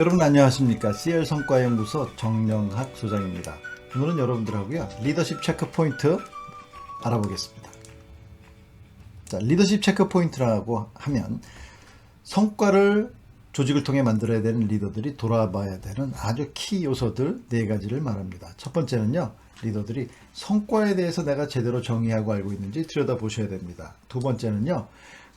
여러분 안녕하십니까? CL 성과연구소 정영학 소장입니다. 오늘은 여러분들하고요 리더십 체크 포인트 알아보겠습니다. 자, 리더십 체크 포인트라고 하면 성과를 조직을 통해 만들어야 되는 리더들이 돌아봐야 되는 아주 키 요소들 4가지를 말합니다. 첫 번째는요, 리더들이 성과에 대해서 내가 제대로 정의하고 알고 있는지 들여다보셔야 됩니다. 두 번째는요,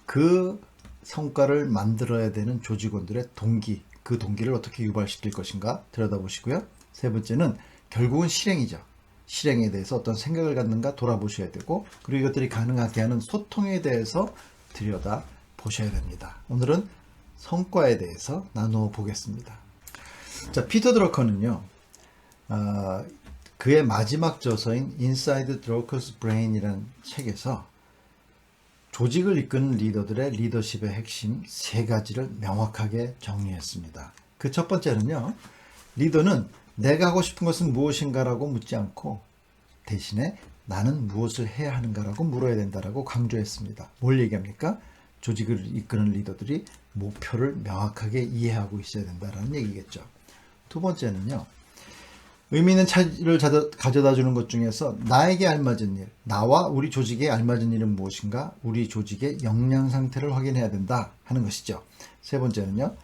그 성과를 만들어야 되는 조직원들의 동기, 그 동기를 어떻게 유발시킬 것인가 들여다보시고요. 세 번째는 결국은 실행이죠. 실행에 대해서 어떤 생각을 갖는가 돌아보셔야 되고, 그리고 이것들이 가능하게 하는 소통에 대해서 들여다보셔야 됩니다. 오늘은 성과에 대해서 나누어 보겠습니다. 자, 피터 드러커는요, 그의 마지막 저서인 Inside Drucker's Brain이라는 책에서 조직을 이끄는 리더들의 리더십의 핵심 3가지를 명확하게 정리했습니다. 그 첫 번째는요, 리더는 내가 하고 싶은 것은 무엇인가라고 묻지 않고 대신에 나는 무엇을 해야 하는가라고 물어야 된다라고 강조했습니다. 뭘 얘기합니까? 조직을 이끄는 리더들이 목표를 명확하게 이해하고 있어야 된다는 얘기겠죠. 두 번째는요, 의미 있는 차질을 가져다 주는 것 중에서 나에게 알맞은 일, 나와 우리 조직에 알맞은 일은 무엇인가, 우리 조직의 역량 상태를 확인해야 된다 하는 것이죠. 세 번째는요,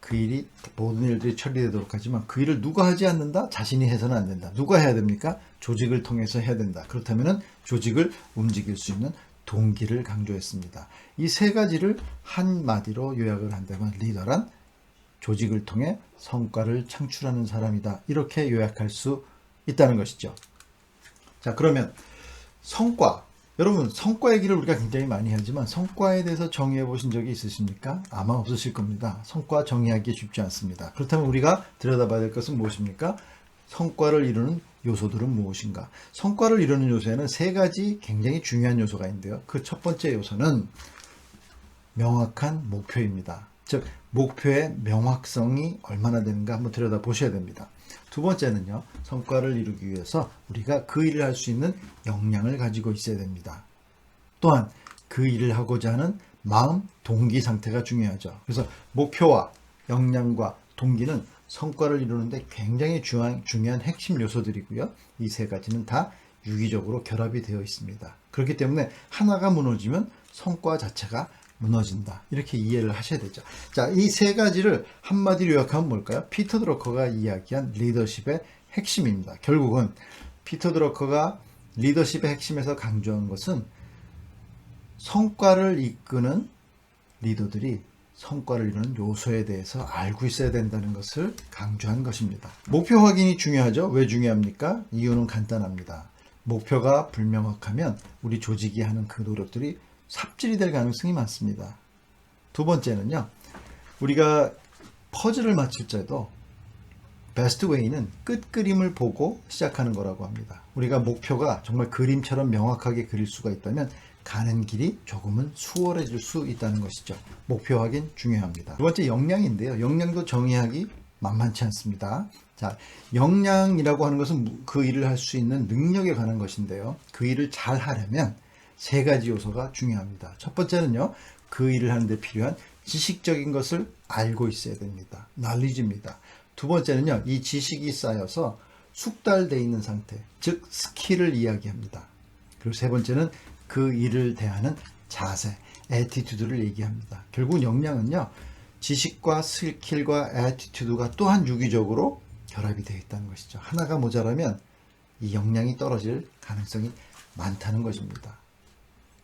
그 일이 모든 일들이 처리되도록 하지만 그 일을 누가 하지 않는다? 자신이 해서는 안 된다. 누가 해야 됩니까? 조직을 통해서 해야 된다. 그렇다면 조직을 움직일 수 있는 동기를 강조했습니다. 이 3가지를 한마디로 요약을 한다면 리더란 조직을 통해 성과를 창출하는 사람이다. 이렇게 요약할 수 있다는 것이죠. 자, 그러면 성과. 여러분, 성과 얘기를 우리가 굉장히 많이 하지만 성과에 대해서 정의해 보신 적이 있으십니까? 아마 없으실 겁니다. 성과 정의하기 쉽지 않습니다. 그렇다면 우리가 들여다봐야 될 것은 무엇입니까? 성과를 이루는 요소들은 무엇인가? 성과를 이루는 요소에는 3가지 굉장히 중요한 요소가 있는데요. 그 첫 번째 요소는 명확한 목표입니다. 즉, 목표의 명확성이 얼마나 되는가 한번 들여다보셔야 됩니다. 두 번째는요, 성과를 이루기 위해서 우리가 그 일을 할 수 있는 역량을 가지고 있어야 됩니다. 또한 그 일을 하고자 하는 마음, 동기 상태가 중요하죠. 그래서 목표와 역량과 동기는 성과를 이루는데 굉장히 중요한 핵심 요소들이고요. 이 3가지는 다 유기적으로 결합이 되어 있습니다. 그렇기 때문에 하나가 무너지면 성과 자체가 무너진다. 이렇게 이해를 하셔야 되죠. 자, 이 3가지를 한마디로 요약하면 뭘까요? 피터 드러커가 이야기한 리더십의 핵심입니다. 결국은 피터 드러커가 리더십의 핵심에서 강조한 것은 성과를 이끄는 리더들이 성과를 이루는 요소에 대해서 알고 있어야 된다는 것을 강조한 것입니다. 목표 확인이 중요하죠. 왜 중요합니까? 이유는 간단합니다. 목표가 불명확하면 우리 조직이 하는 그 노력들이 삽질이 될 가능성이 많습니다. 두 번째는요, 우리가 퍼즐을 맞출 때도 베스트 웨이는 끝그림을 보고 시작하는 거라고 합니다. 우리가 목표가 정말 그림처럼 명확하게 그릴 수가 있다면 가는 길이 조금은 수월해질 수 있다는 것이죠. 목표 확인 중요합니다. 두 번째, 역량인데요. 역량도 정의하기 만만치 않습니다. 자, 역량이라고 하는 것은 그 일을 할 수 있는 능력에 관한 것인데요. 그 일을 잘 하려면 3가지 요소가 중요합니다. 첫 번째는요, 그 일을 하는데 필요한 지식적인 것을 알고 있어야 됩니다. knowledge입니다. 두 번째는요, 이 지식이 쌓여서 숙달되어 있는 상태, 즉 스킬을 이야기합니다. 그리고 세 번째는 그 일을 대하는 자세, attitude를 얘기합니다. 결국 역량은요, 지식과 스킬과 attitude가 또한 유기적으로 결합이 되어 있다는 것이죠. 하나가 모자라면 이 역량이 떨어질 가능성이 많다는 것입니다.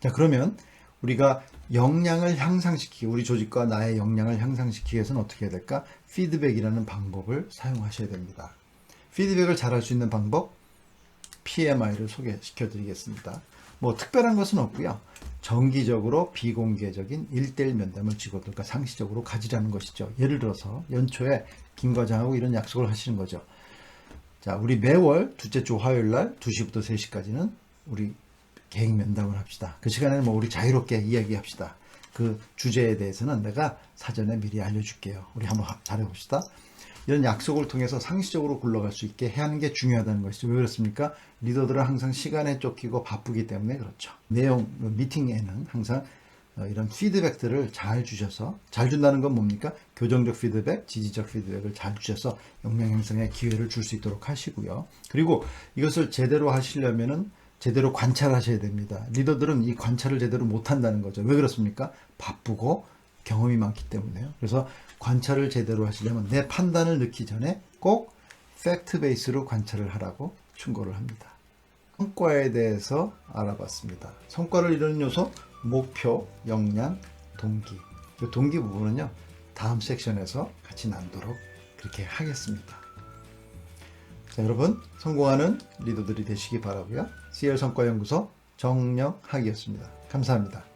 자, 그러면 우리가 역량을 향상시키기, 우리 조직과 나의 역량을 향상시키기 위해서는 어떻게 해야 될까? 피드백이라는 방법을 사용하셔야 됩니다. 피드백을 잘할 수 있는 방법, PMI를 소개시켜 드리겠습니다. 뭐 특별한 것은 없고요. 정기적으로 비공개적인 1:1 면담을 직원들과 상시적으로 가지라는 것이죠. 예를 들어서 연초에 김 과장하고 이런 약속을 하시는 거죠. 자, 우리 매월 둘째 주 화요일 날 2시부터 3시까지는 우리 개인 면담을 합시다. 그 시간에는 뭐 우리 자유롭게 이야기합시다. 그 주제에 대해서는 내가 사전에 미리 알려줄게요. 우리 한번 잘해봅시다. 이런 약속을 통해서 상시적으로 굴러갈 수 있게 해야 하는 게 중요하다는 것이죠. 왜 그렇습니까? 리더들은 항상 시간에 쫓기고 바쁘기 때문에 그렇죠. 내용, 미팅에는 항상 이런 피드백들을 잘 주셔서, 잘 준다는 건 뭡니까? 교정적 피드백, 지지적 피드백을 잘 주셔서 역량 형성의 기회를 줄 수 있도록 하시고요. 그리고 이것을 제대로 하시려면은 제대로 관찰하셔야 됩니다. 리더들은 이 관찰을 제대로 못한다는 거죠. 왜 그렇습니까? 바쁘고 경험이 많기 때문에요. 그래서 관찰을 제대로 하시려면 내 판단을 넣기 전에 꼭 팩트 베이스로 관찰을 하라고 충고를 합니다. 성과에 대해서 알아봤습니다. 성과를 이루는 요소, 목표, 역량, 동기. 이 동기 부분은요, 다음 섹션에서 같이 나누도록 그렇게 하겠습니다. 자, 여러분, 성공하는 리더들이 되시기 바라고요. CL 성과연구소 정영학이었습니다. 감사합니다.